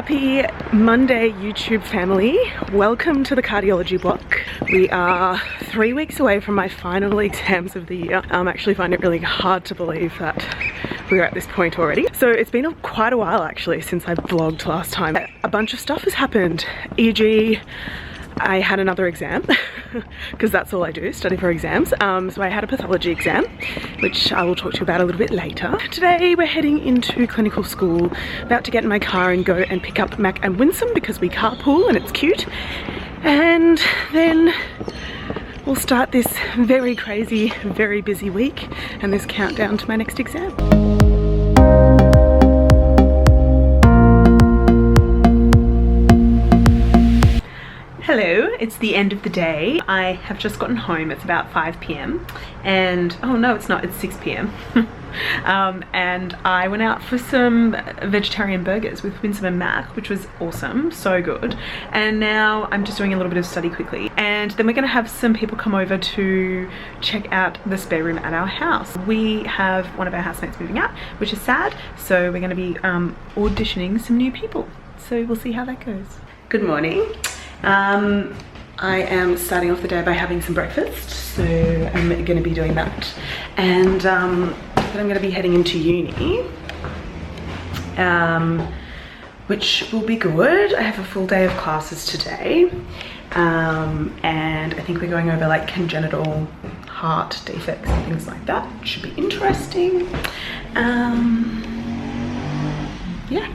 Happy Monday, YouTube family. Welcome to the cardiology block. We are 3 weeks away from my final exams of the year. I'm actually finding it really hard to believe that we're at this point already. So it's been quite a while actually since I vlogged last time. A bunch of stuff has happened, e.g. I had another exam because that's all I do, study for exams. So I had a pathology exam, which I will talk to you about a little bit later. Today we're heading into clinical school, about to get in my car and go and pick up Mac and Winsome because we carpool and it's cute. And then we'll start this very crazy, very busy week and this countdown to my next exam. Hello, it's the end of the day. I have just gotten home. It's about 5 p.m. and oh no, it's not, it's 6 p.m. And I went out for some vegetarian burgers with Winsome and Mac, which was awesome, so good. And now I'm just doing a little bit of study quickly, and then we're gonna have some people come over to check out the spare room at our house. We have one of our housemates moving out, which is sad, so we're gonna be auditioning some new people. So we'll see how that goes. Good morning. I am starting off the day by having some breakfast, so I'm going to be doing that, and then I'm going to be heading into uni, which will be good. I have a full day of classes today, and I think we're going over like congenital heart defects and things like that. Should be interesting. Yeah.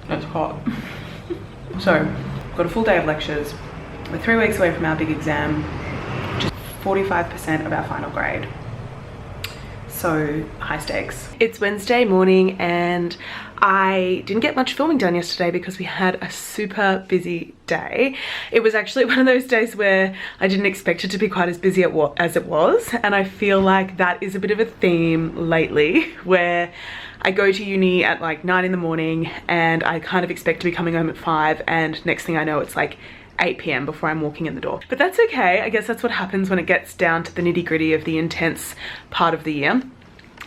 It's hot. So, got a full day of lectures. We're 3 weeks away from our big exam, just 45% of our final grade. So, high stakes. It's Wednesday morning and I didn't get much filming done yesterday because we had a super busy day. It was actually one of those days where I didn't expect it to be quite as busy as it was, and I feel like that is a bit of a theme lately where I go to uni at like 9 in the morning and I kind of expect to be coming home at 5, and next thing I know it's like 8 p.m. before I'm walking in the door. But that's okay. I guess that's what happens when it gets down to the nitty-gritty of the intense part of the year.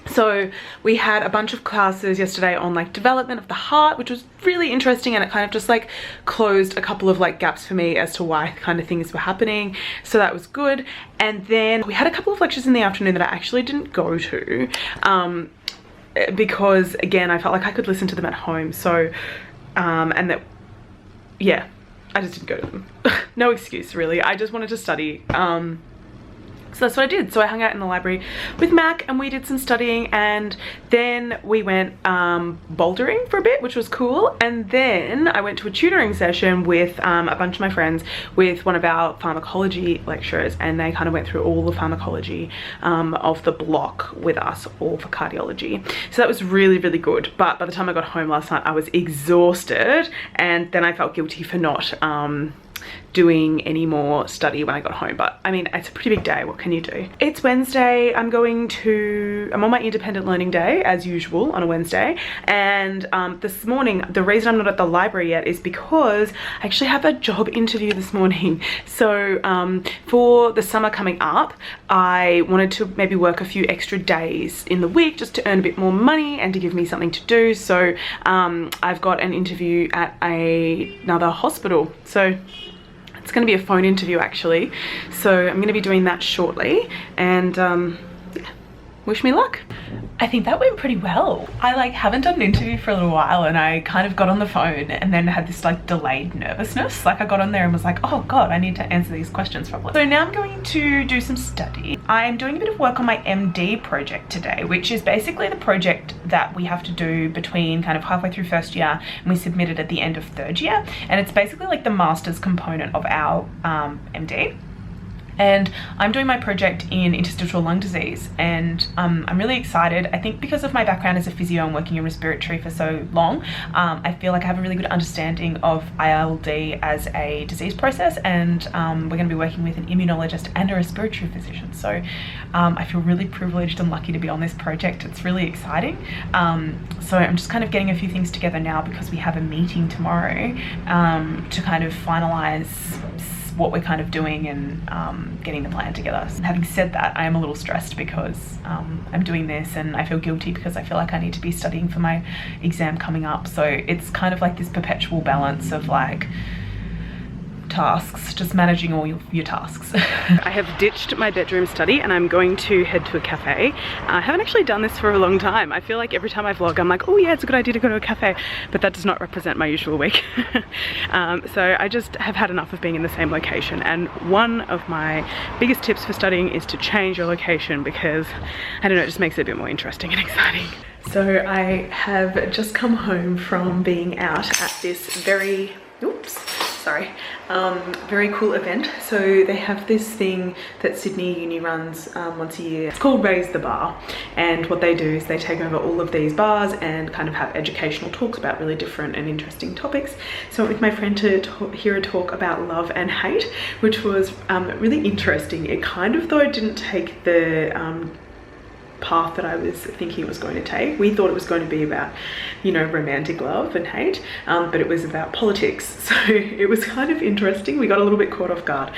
So we had a bunch of classes yesterday on like development of the heart, which was really interesting, and it kind of just like closed a couple of like gaps for me as to why kind of things were happening. So that was good. And then we had a couple of lectures in the afternoon that I actually didn't go to, because again, I felt like I could listen to them at home. So, and that, yeah, I just didn't go to them. No excuse really. I just wanted to study. So that's what I did. So I hung out in the library with Mac and we did some studying, and then we went bouldering for a bit, which was cool. And then I went to a tutoring session with a bunch of my friends with one of our pharmacology lecturers, and they kind of went through all the pharmacology of the block with us, all for cardiology. So that was really, really good. But by the time I got home last night, I was exhausted, and then I felt guilty for not doing any more study when I got home. But I mean, it's a pretty big day, what can you do? It's Wednesday. I'm on my independent learning day as usual on a Wednesday, and this morning the reason I'm not at the library yet is because I actually have a job interview this morning. So for the summer coming up, I wanted to maybe work a few extra days in the week just to earn a bit more money and to give me something to do. So I've got an interview at another hospital. So it's going to be a phone interview actually, so I'm going to be doing that shortly, and yeah, wish me luck. I think that went pretty well. I like haven't done an interview for a little while, and I kind of got on the phone and then had this like delayed nervousness. Like I got on there and was like, oh god, I need to answer these questions properly. So now I'm going to do some study. I'm doing a bit of work on my MD project today, which is basically the project that we have to do between kind of halfway through first year and we submit it at the end of third year. And it's basically like the master's component of our MD. And I'm doing my project in interstitial lung disease, and I'm really excited. I think because of my background as a physio and working in respiratory for so long, I feel like I have a really good understanding of ILD as a disease process, and we're going to be working with an immunologist and a respiratory physician. So I feel really privileged and lucky to be on this project. It's really exciting. So I'm just kind of getting a few things together now because we have a meeting tomorrow to kind of finalize what we're kind of doing and getting the plan together. So having said that, I am a little stressed because I'm doing this and I feel guilty because I feel like I need to be studying for my exam coming up. So it's kind of like this perpetual balance of like tasks, just managing all your tasks. I have ditched my bedroom study and I'm going to head to a cafe. I haven't actually done this for a long time. I feel like every time I vlog I'm like, oh yeah, it's a good idea to go to a cafe, but that does not represent my usual week. So I just have had enough of being in the same location, and one of my biggest tips for studying is to change your location because, I don't know, it just makes it a bit more interesting and exciting. So I have just come home from being out at this very cool event. So they have this thing that Sydney Uni runs once a year. It's called Raise the Bar, and what they do is they take over all of these bars and kind of have educational talks about really different and interesting topics. So I went with my friend to hear a talk about love and hate, which was really interesting. It kind of, though, didn't take the path that I was thinking it was going to take. We thought it was going to be about, you know, romantic love and hate, but it was about politics. So it was kind of interesting. We got a little bit caught off guard,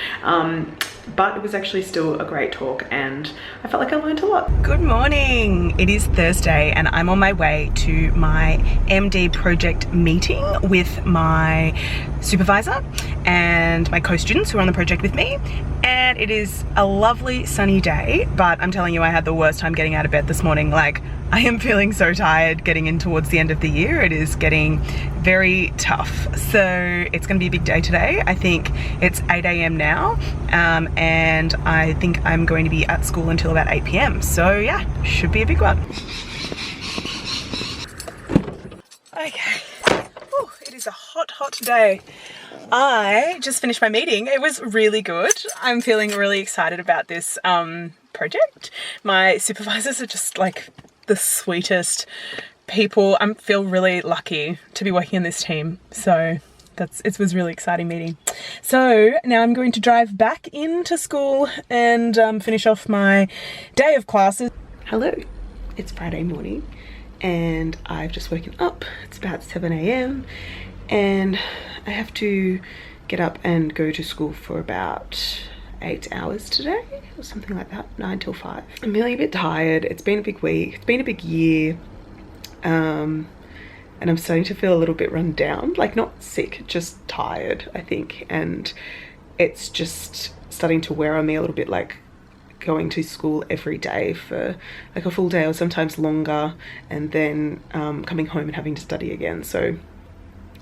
but it was actually still a great talk and I felt like I learned a lot. Good morning. It is Thursday and I'm on my way to my MD project meeting with my supervisor and my co-students who are on the project with me. And it is a lovely sunny day, but I'm telling you, I had the worst time getting out of bed this morning. Like, I am feeling so tired getting in towards the end of the year. It is getting very tough. So it's gonna be a big day today. I think it's 8 AM now, and I think I'm going to be at school until about 8 PM. So yeah, should be a big one. Okay. Ooh, it is a hot day. I just finished my meeting. It was really good. I'm feeling really excited about this project. My supervisors are just like the sweetest people. I feel really lucky to be working in this team. So it was a really exciting meeting. So now I'm going to drive back into school and finish off my day of classes. Hello, it's Friday morning and I've just woken up. It's about 7 AM and I have to get up and go to school for about 8 hours today or something like that, 9 till 5. I'm feeling a bit tired. It's been a big week, it's been a big year, and I'm starting to feel a little bit run down, like not sick, just tired, I think, and it's just starting to wear on me a little bit, like going to school every day for like a full day or sometimes longer, and then coming home and having to study again. So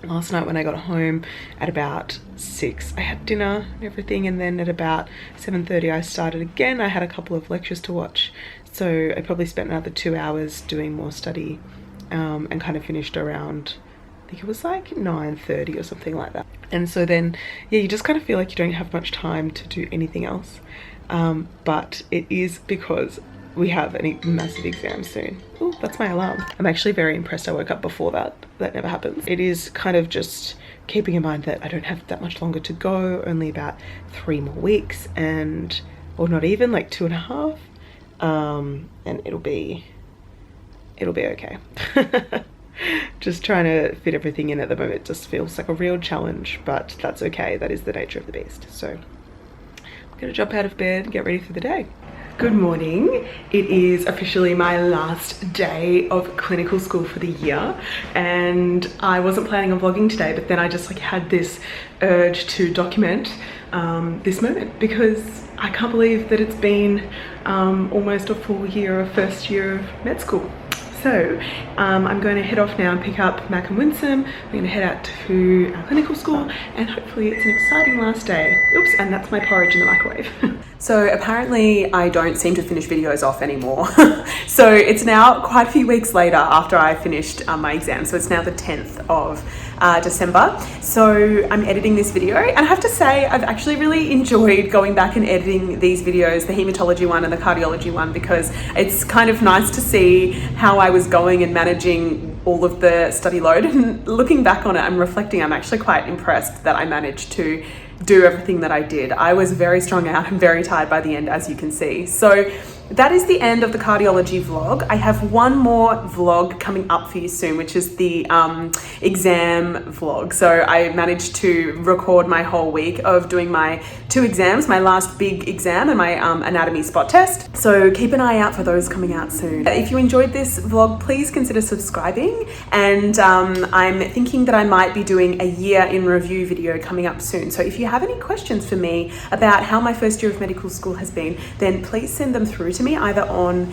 last night when I got home at about 6, I had dinner and everything, and then at about 7:30 I started again. I had a couple of lectures to watch, so I probably spent another 2 hours doing more study, and kind of finished around, I think it was like 9:30 or something like that. And so then, yeah, you just kind of feel like you don't have much time to do anything else, but it is because we have a massive exam soon. Oh, that's my alarm. I'm actually very impressed I woke up before that. That never happens. It is kind of just keeping in mind that I don't have that much longer to go, only about 3 more weeks, and, or not even, like 2.5, and it'll be okay. Just trying to fit everything in at the moment just feels like a real challenge, but that's okay. That is the nature of the beast. So I'm gonna jump out of bed and get ready for the day. Good morning. It is officially my last day of clinical school for the year, and I wasn't planning on vlogging today, but then I just like had this urge to document this moment because I can't believe that it's been almost a full year of first year of med school. So I'm going to head off now and pick up Mac and Winsome. We're going to head out to our clinical school and hopefully it's an exciting last day. Oops, and that's my porridge in the microwave. So apparently I don't seem to finish videos off anymore. So it's now quite a few weeks later after I finished my exam. So it's now the 10th of December. So I'm editing this video, and I have to say I've actually really enjoyed going back and editing these videos, the hematology one and the cardiology one, because it's kind of nice to see how I was going and managing all of the study load. And looking back on it, I'm reflecting, I'm actually quite impressed that I managed to do everything that I did. I was very strung out and very tired by the end, as you can see. So that is the end of the cardiology vlog. I have one more vlog coming up for you soon, which is the exam vlog. So I managed to record my whole week of doing my 2 exams, my last big exam and my anatomy spot test. So keep an eye out for those coming out soon. If you enjoyed this vlog, please consider subscribing. And I'm thinking that I might be doing a year in review video coming up soon. So if you have any questions for me about how my first year of medical school has been, then please send them through to me either on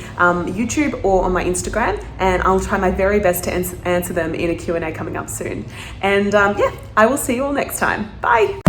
YouTube or on my Instagram, and I'll try my very best to answer them in a Q&A coming up soon. And yeah, I will see you all next time. Bye.